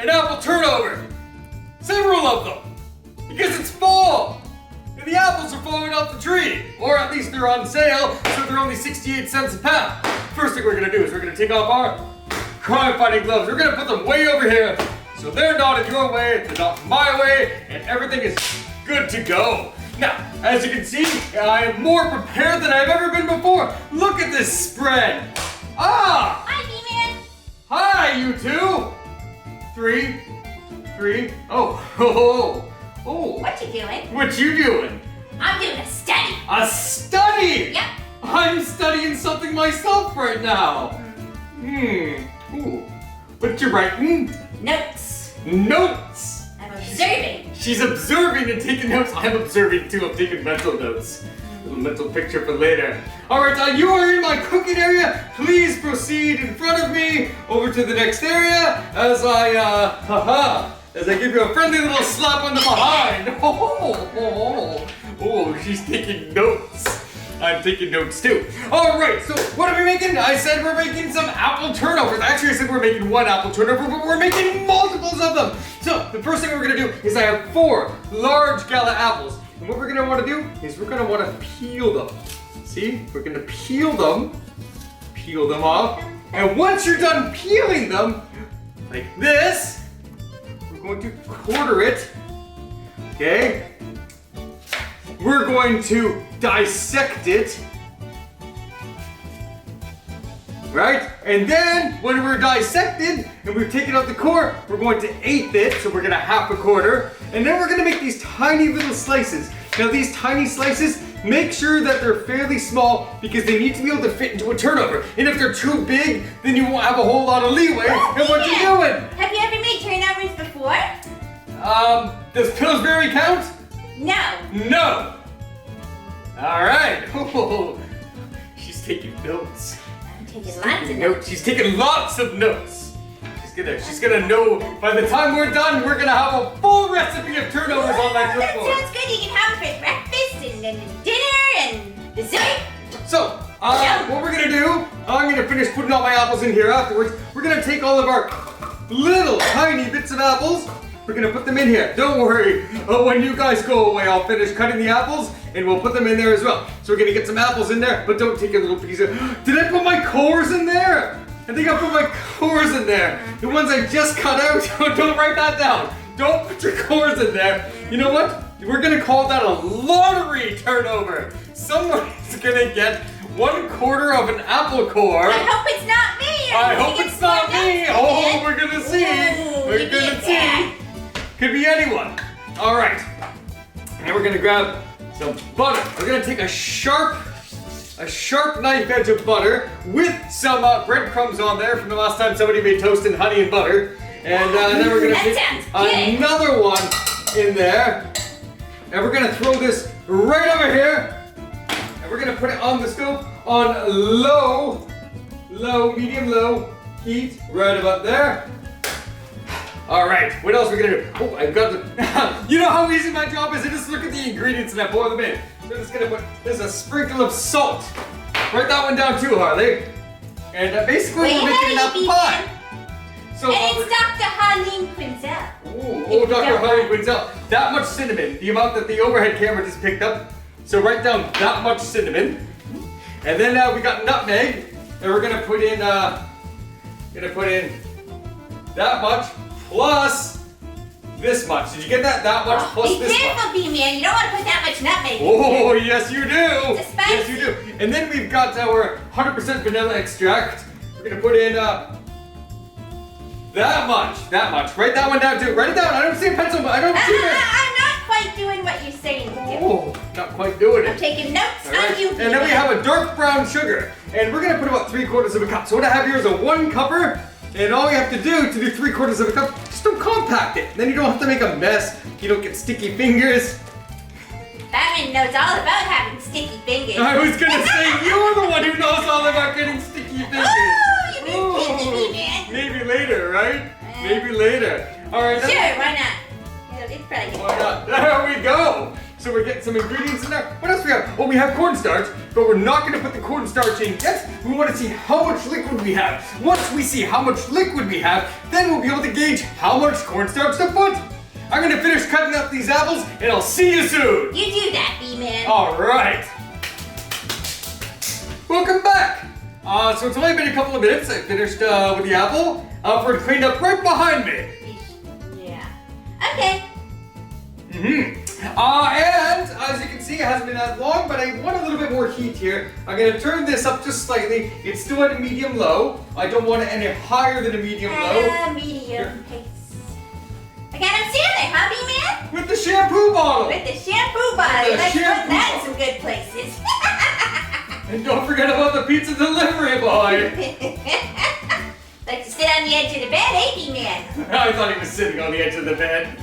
an apple turnover. Several of them. Because it's fall. And the apples are falling off the tree. Or at least they're on sale, so they're only 68 cents a pound. First thing we're gonna do is we're gonna take off our crime-fighting gloves. We're gonna put them way over here, so they're not in your way, they're not in my way, and everything is good to go. Now, as you can see, I am more prepared than I've ever been before. Look at this spread. Ah! Hi, B-Man. Hi, you two. Three. Oh. What you doing? What you doing? I'm doing a study. A study? Yep. I'm studying something myself right now. Ooh. What you writing? Notes. Notes. I'm observing. She's observing and taking notes. I'm observing too. I'm taking mental notes. A little mental picture for later. All right, you are in my cooking area. Please proceed in front of me over to the next area as as I give you a friendly little slap on the behind. Oh, she's taking notes. I'm taking notes too. All right, so what are we making? I said we're making some apple turnovers. Actually, I said we're making one apple turnover, but we're making multiples of them. So the first thing we're gonna do is I have 4 large gala apples. And what we're gonna wanna do is we're gonna wanna peel them. See, we're gonna peel them off. And once you're done peeling them, like this, we're going to quarter it, okay? We're going to dissect it, right? And then when we're dissected and we've taken out the core, we're going to eighth it, so we're gonna half a quarter, and then we're gonna make these tiny little slices. Now these tiny slices, make sure that they're fairly small because they need to be able to fit into a turnover. And if they're too big, then you won't have a whole lot of leeway in what you're doing. Have you ever made turnovers before? Does Pillsbury count? No. No. All right. Oh, she's taking notes. I'm taking lots of notes. She's taking lots of notes. She's gonna know by the time we're done, we're gonna have a full recipe of turnovers on that That clipboard. sounds good. You can have it for breakfast and dinner and dessert. So, what we're gonna do, I'm gonna finish putting all my apples in here afterwards. We're gonna take all of our little tiny bits of apples. We're gonna put them in here. Don't worry. When you guys go away, I'll finish cutting the apples and we'll put them in there as well. So we're gonna get some apples in there, but don't take a little piece of. Did I put my cores in there? I think I put my cores in there. The ones I just cut out. Don't write that down. Don't put your cores in there. You know what? We're gonna call that a lottery turnover. Someone's gonna get 1/4 of an apple core. I hope it's not me. I hope it's not me. Oh, we're gonna see. We're gonna see. Could be anyone. All right. And we're gonna grab some butter. We're gonna take a sharp knife edge of butter with some breadcrumbs on there from the last time somebody made toast and honey and butter. And then we're gonna take another one in there. And we're gonna throw this right over here. And we're gonna put it on the stove on medium low heat, right about there. All right, what else are we gonna do? Oh, I've got to, you know how easy my job is? I just look at the ingredients and I pour them in. So I'm just gonna put, there's a sprinkle of salt. Write that one down too, Harley. And basically we're making an apple pie. So, and it's Dr. Harleen Quinzel. Oh, Dr. Harleen Quinzel. That much cinnamon, the amount that the overhead camera just picked up. So write down that much cinnamon. And then we got nutmeg. And we're gonna put in, that much plus this much. Did you get that? That much plus this much. Be careful, B-Man. You don't want to put that much nutmeg in Oh, there. yes you do. It's spicy. Yes you do. And then we've got our 100% vanilla extract. We're gonna put in that much. Write that one down too. Write it down. I don't see a pencil, but I don't see it. I'm not quite doing what you're saying to do. Oh, not quite doing it. I'm taking notes All right. on you, And then we have a dark brown sugar. And we're gonna put about 3/4 of a cup. So what I have here is a 1 cupper. And all you have to do to do 3/4 of a cup, just don't compact it. Then you don't have to make a mess. You don't get sticky fingers. Batman knows all about having sticky fingers. I was gonna say, you're the one who knows all about getting sticky fingers. Oh, you've been kidding me, man. Maybe later, right? Maybe later. All right. Sure, why not? It's probably good. Why not? There we go. So we're getting some ingredients in there. What else we have? Oh, we have cornstarch, but we're not gonna put the cornstarch in yet. We wanna see how much liquid we have. Once we see how much liquid we have, then we'll be able to gauge how much cornstarch to put. I'm gonna finish cutting up these apples, and I'll see you soon. You do that, B-Man. All right. Welcome back. So it's only been a couple of minutes. I finished with the apple. We're cleaned up right behind me. Yeah. Okay. And as you can see, it hasn't been that long, but I want a little bit more heat here. I'm gonna turn this up just slightly. It's still at a medium low. I don't want it any higher than a medium low. Medium pace. I got him standing, huh, B-Man? With the shampoo bottle. With the shampoo bottle. With the Let's put shampoo that in bottle. some good places. And don't forget about the pizza delivery boy. Like to sit on the edge of the bed, eh, B-Man? I thought he was sitting on the edge of the bed.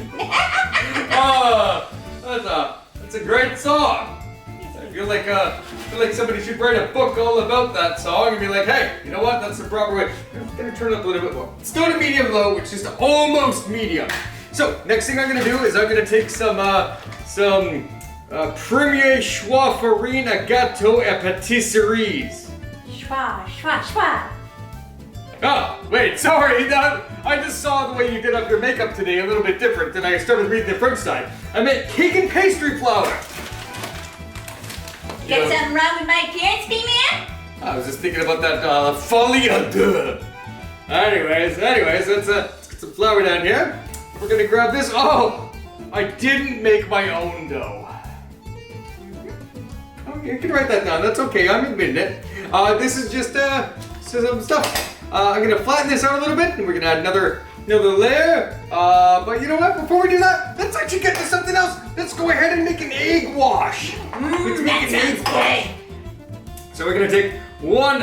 That's a great song. I feel like somebody should write a book all about that song and be like, hey, you know what? That's the proper way. I'm gonna turn it up a little bit more. Still at a medium low, which is almost medium. So next thing I'm gonna do is I'm gonna take some Premier Choix Farina Gâteau et Patisseries. Schwa. Oh, wait, sorry, I just saw the way you did up your makeup today a little bit different, and I started reading the French side. I meant cake and pastry flour. You got something wrong with my appearance, B-Man? I was just thinking about that folie à deux. Anyways, let's get some flour down here. We're gonna grab this. Oh, I didn't make my own dough. Oh, you can write that down. That's okay. I'm admitting it. This is just some stuff. I'm gonna flatten this out a little bit, and we're gonna add another layer. But you know what? Before we do that, let's actually get to something else. Let's go ahead and make an egg wash. Let's make an egg wash. So we're gonna take one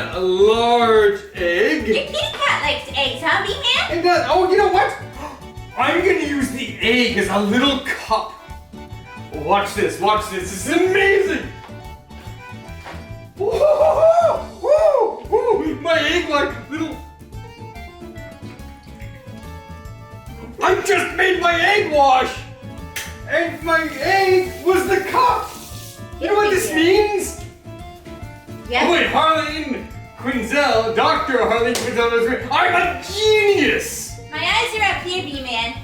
large egg. Your kitty cat likes eggs, huh, B-Man? And oh, you know what? I'm gonna use the egg as a little cup. Watch this. This is amazing. Whoa, my egg like little. I just made my egg wash, and my egg was the cup. You know what this means? Yeah. Oh wait, Harleen Quinzel, Dr. Harleen Quinzel, I'm a genius. My eyes are up here, B-Man.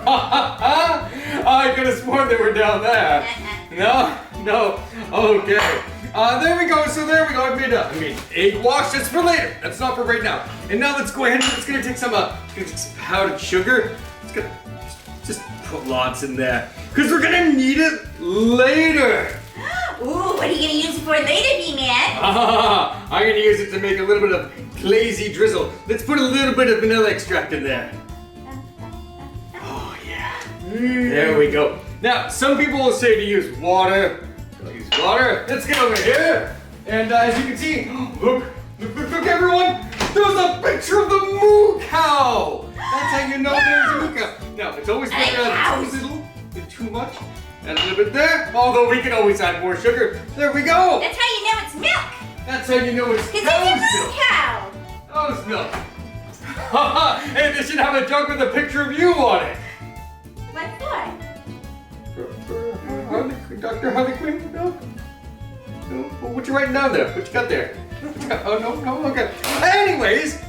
I could have sworn they were down there. No. Okay. There we go. So there we go. I made egg wash. That's for later. That's not for right now. And now let's go ahead and it's gonna take some powdered sugar. It's gonna just put lots in there because we're gonna need it later. Ooh, what are you gonna use it for later, B-Man? I'm gonna use it to make a little bit of glazy drizzle. Let's put a little bit of vanilla extract in there. Oh yeah. There we go. Now, some people will say to use water. I'll use water. Let's get over here. And as you can see, look, everyone. There's a picture of the moo cow. That's how you know there's a moo cow. Now, it's always better to add too little than too much. Add a little bit there. Although we can always add more sugar. There we go. That's how you know it's milk. That's how you know it's Because cow's it's a moo milk. cow. Cow's milk. Hey, they should have a jug with a picture of you on it. What for? Dr. Harleen Quinzel milk? No? Well, what you writing down there? What you got there? Oh, no, okay. Anyways,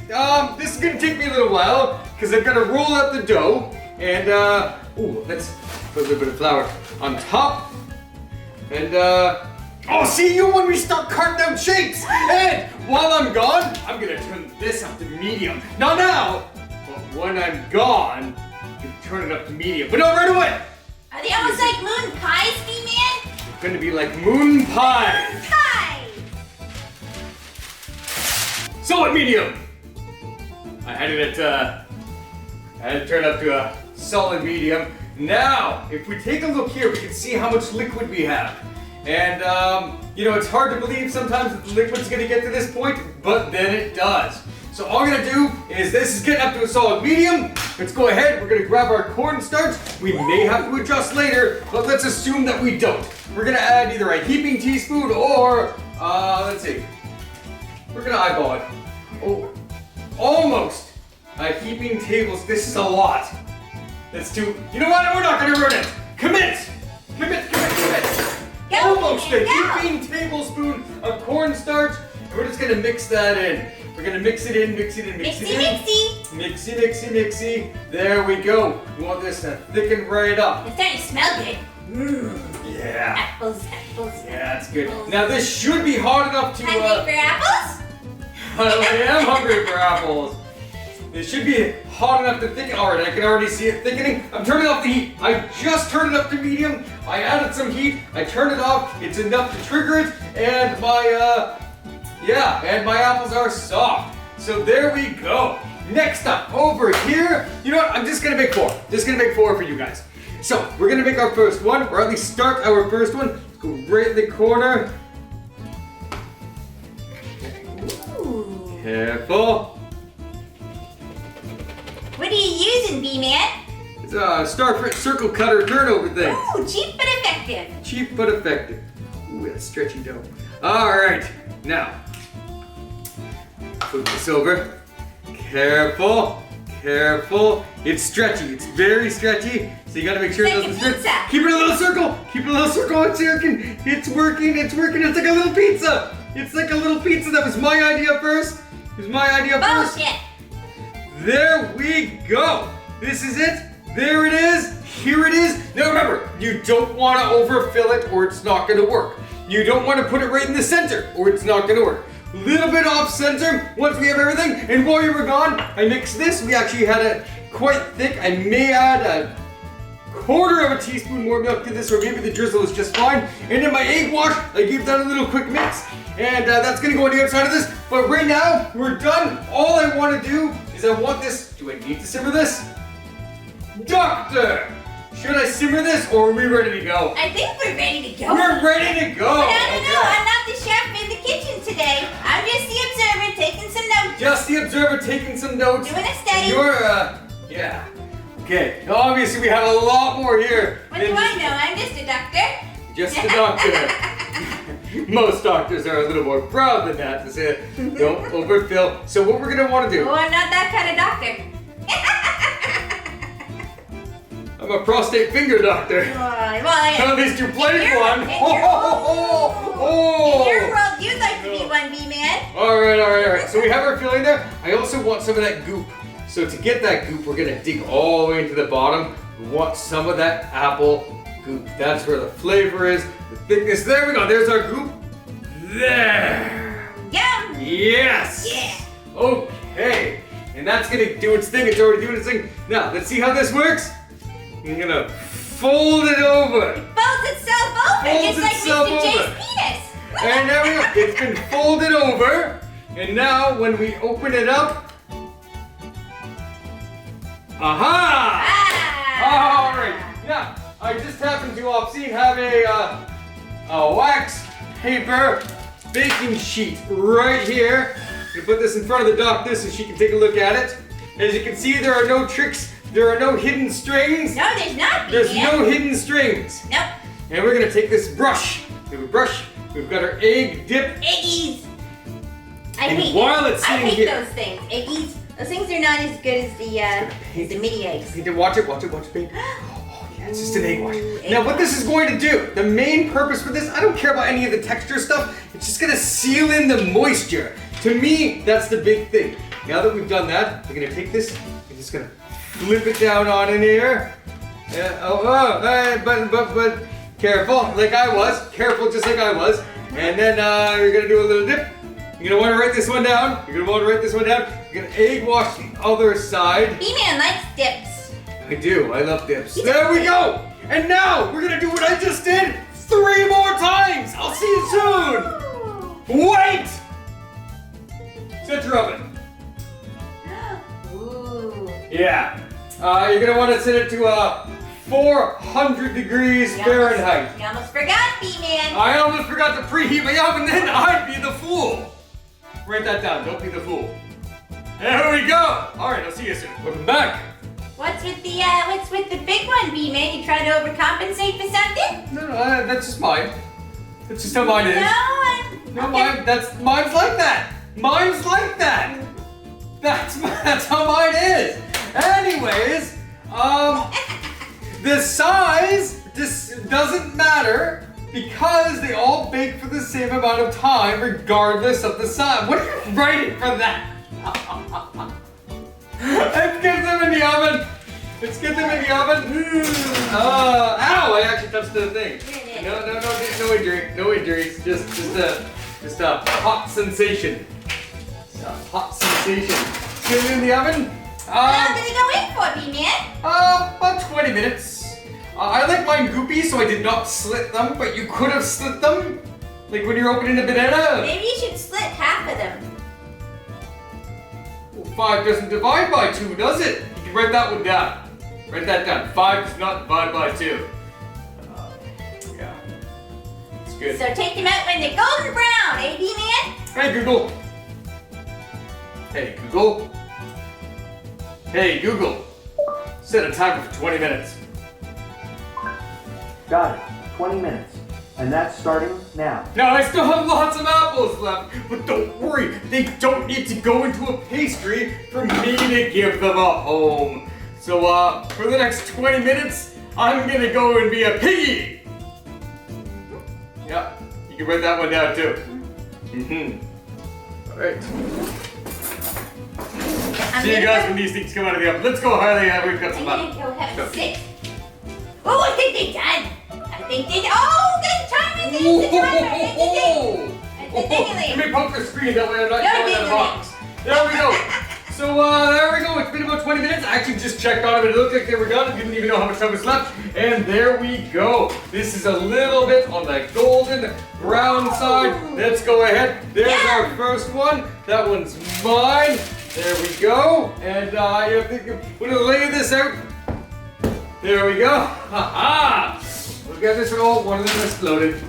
this is gonna take me a little while because I've got to roll out the dough and, let's put a little bit of flour on top. And, oh, see you when we start carting out shapes. And while I'm gone, I'm gonna turn this up to medium. Not now, but when I'm gone, you can turn it up to medium. But not right away. Are they almost like moon pies, B-Man? It's gonna be like moon pies. Pies! So at medium, I had it turn up to a solid medium. Now, if we take a look here, we can see how much liquid we have. And it's hard to believe sometimes that the liquid's gonna get to this point, but then it does. So all I'm gonna do is this is getting up to a solid medium. Let's go ahead, we're gonna grab our cornstarch. We may have to adjust later, but let's assume that we don't. We're gonna add either a heaping teaspoon or, let's see. We're gonna eyeball it. Oh, almost a heaping tablespoon. This is a lot. That's too, you know what? We're not gonna ruin it. Commit almost a heaping tablespoon of cornstarch. And we're just gonna mix that in. We're gonna mix it in, mix it in, mix it in. Mixy. Mixy, mixy, mixy. There we go. We want this to thicken right up. It's starting to smell good. Yeah. Apples. Yeah, that's good. Apples. Now this should be hot enough to. Hungry for apples? I am hungry for apples. It should be hot enough to thicken. All right, I can already see it thickening. I'm turning off the heat. I just turned it up to medium. I added some heat. I turned it off. It's enough to trigger it, and my my apples are soft. So there we go. Next up, over here, you know what? I'm just gonna make 4. Just gonna make 4 for you guys. So we're gonna make our first one, or at least start our first one. Go right in the corner. Ooh. Careful. What are you using, B-Man? It's a Starfrit circle cutter turnover thing. Ooh, cheap but effective. Cheap but effective. Ooh, that's stretchy dough. All right, now flip this over. Careful, careful. It's stretchy. It's very stretchy. So you gotta make sure it Like a doesn't stretch. pizza. Keep it a little circle. Keep it a little circle. It's working. It's working. It's working. It's like a little pizza. It's like a little pizza. That was my idea first. It was my idea first. Bullshit. There we go. This is it. There it is. Here it is. Now remember, you don't want to overfill it or it's not going to work. You don't want to put it right in the center or it's not going to work. A little bit off center once we have everything. And while you were gone, I mixed this. We actually had it quite thick. I may add a 1/4 of a teaspoon more milk to this, or maybe the drizzle is just fine. And then my egg wash, I gave that a little quick mix. And that's going to go on the outside of this. But right now, we're done. All I want to do is I want this. Do I need to simmer this? Doctor! Should I simmer this or are we ready to go? I think we're ready to go. We're ready to go! But I don't know. I'm not the chef in the kitchen today. I'm just the observer taking some notes. Just the observer taking some notes. Doing a study. You're, yeah. Okay, now obviously we have a lot more here. What do I know? I'm just a doctor. Just a doctor. Most doctors are a little more proud than that to say, don't overfill. So what we're gonna want to do. Oh, I'm not that kind of doctor. I'm a prostate finger doctor. At least you played one. In your world, you'd like to be one, B-Man. All right. So we have our filling there. I also want some of that goop. So to get that goop, we're gonna dig all the way into the bottom. We want some of that apple goop. That's where the flavor is, the thickness. There we go. There's our goop. There. Yum. Yes. Yeah. Okay. And that's gonna do its thing. It's already doing its thing. Now let's see how this works. I'm gonna fold it over. It folds itself over, just like Mr. J's penis. And there we go. It's been folded over. And now when we open it up, aha! All right. Now I just happen to have a wax paper baking sheet right here. You put this in front of the doctor so she can take a look at it. As you can see, there are no tricks. There are no hidden strings. No, there's not. There's no hidden strings. Nope. And we're gonna take this brush. We have a brush. We've got our egg dip. Eggies. I And hate while it's I sitting hate here- those things. Eggies. Those things are not as good as the mini eggs. Watch it, babe. Oh, yeah, it's just an egg wash. Ooh, Now, egg what this is going to do, the main purpose for this, I don't care about any of the texture stuff. It's just gonna seal in the moisture. To me, that's the big thing. Now that we've done that, we're gonna take this, we're just gonna flip it down on in here. But careful, like I was. Careful, just like I was. And then you're gonna do a little dip. You're gonna wanna write this one down. You're gonna egg wash the other side. B-Man likes dips. I do, I love dips. There we go! And now, we're gonna do what I just did 3 more times! I'll see you soon! Wait! Set your oven. Ooh. Yeah. You're gonna wanna set it to 400 degrees Fahrenheit. You almost forgot, B-Man. I almost forgot to preheat my oven, then I'd be the fool. Write that down, don't be the fool. There we go! Alright, I'll see you soon. Welcome back. What's with the big one, B-Man? You trying to overcompensate for something? No, that's just mine. That's just how mine is. No, Mine's like that. Mine's like that. That's how mine is. Anyways, the size doesn't matter. Because they all bake for the same amount of time regardless of the sun. What are you writing for that? Let's get them in the oven. Let's get them in the oven. Ow, I actually touched the thing. No injuries. Just a hot sensation. Just a hot sensation. Let's get it in the oven. How long did it go in for, B-Man? About 20 minutes. I like mine goopy, so I did not slit them, but you could have slit them. Like when you're opening a banana. Maybe you should split half of them. Well, 5 doesn't divide by 2, does it? You can write that one down. Write that down. 5 does not divide by 2. Yeah. It's good. So take them out when they're golden brown, eh, B-Man? Hey, Google. Hey, Google. Hey, Google. Set a timer for 20 minutes. Got it. 20 minutes. And that's starting now. Now, I still have lots of apples left, but don't worry, they don't need to go into a pastry for me to give them a home. So, for the next 20 minutes, I'm gonna go and be a piggy. Yeah, you can write that one down too. All right. See you guys when these things come out of the oven. Let's go, Harley. We've got some I'm gonna go have a sit. Oh, I think they're done. Oh, the timer! There's the timer! Let me poke the screen, that way I'm not You're showing that box. There we go. So, there we go. It's been about 20 minutes. I actually just checked on them and it looked like they were done. I didn't even know how much time was left. And there we go. This is a little bit on the golden brown side. Let's go ahead. There's our first one. That one's mine. There we go. And I think I'm gonna lay this out. There we go. Ha-ha! Look at this roll. One of them exploded.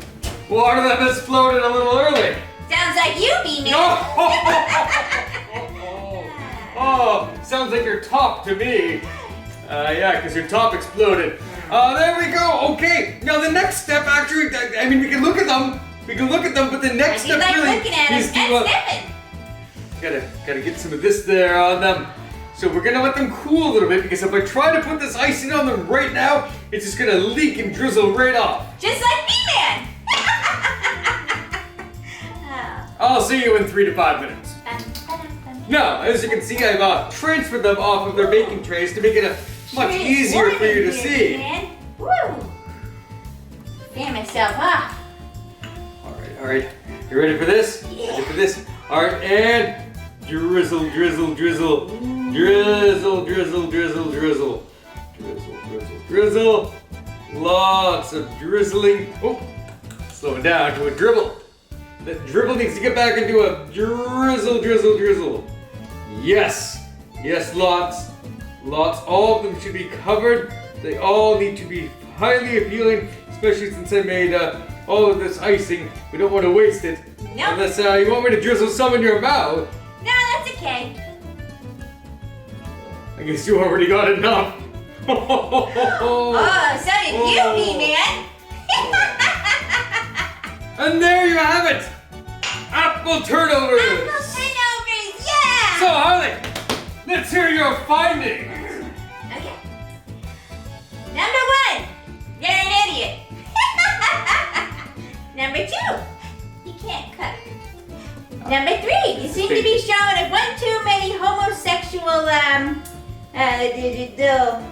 One of them exploded a little early. Sounds like you, B-Man. Oh, sounds like your top to me. Yeah, because your top exploded. There we go. Okay. Now the next step, actually, I mean, we can look at them. But the next step really is to gotta get some of this there on them. So we're gonna let them cool a little bit because if I try to put this icing on them right now, it's just gonna leak and drizzle right off. Just like B-Man. I'll see you in 3 to 5 minutes. Now, as you can see, I've transferred them off of their baking trays to make it much easier for you to see. Woo! Fan myself up. All right. You ready for this? Yeah. Ready for this? All right, and drizzle, drizzle, drizzle, drizzle, drizzle, drizzle, drizzle, drizzle, drizzle, drizzle. Lots of drizzling. Oh, slow it down to a dribble. That dribble needs to get back into a drizzle, drizzle, drizzle. Yes, lots. All of them should be covered. They all need to be highly appealing, especially since I made all of this icing. We don't want to waste it. Nope. Unless you want me to drizzle some in your mouth. No, that's okay. I guess you already got enough. Oh, so did you, B-Man. And there you have it. Apple turnovers. Apple turnovers, yeah. So, Harley, let's hear your findings. Okay. Number 1, you're an idiot. Number 2, you can't cook. Number 3, you seem to be showing one too many homosexual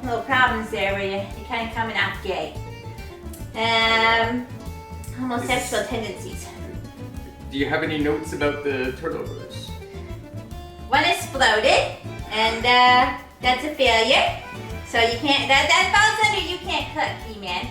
little problems there where you're kind of coming off gay. Homosexual tendencies. Do you have any notes about the turnovers? One exploded, and that's a failure. So you can't. That falls under you can't cook, B-Man.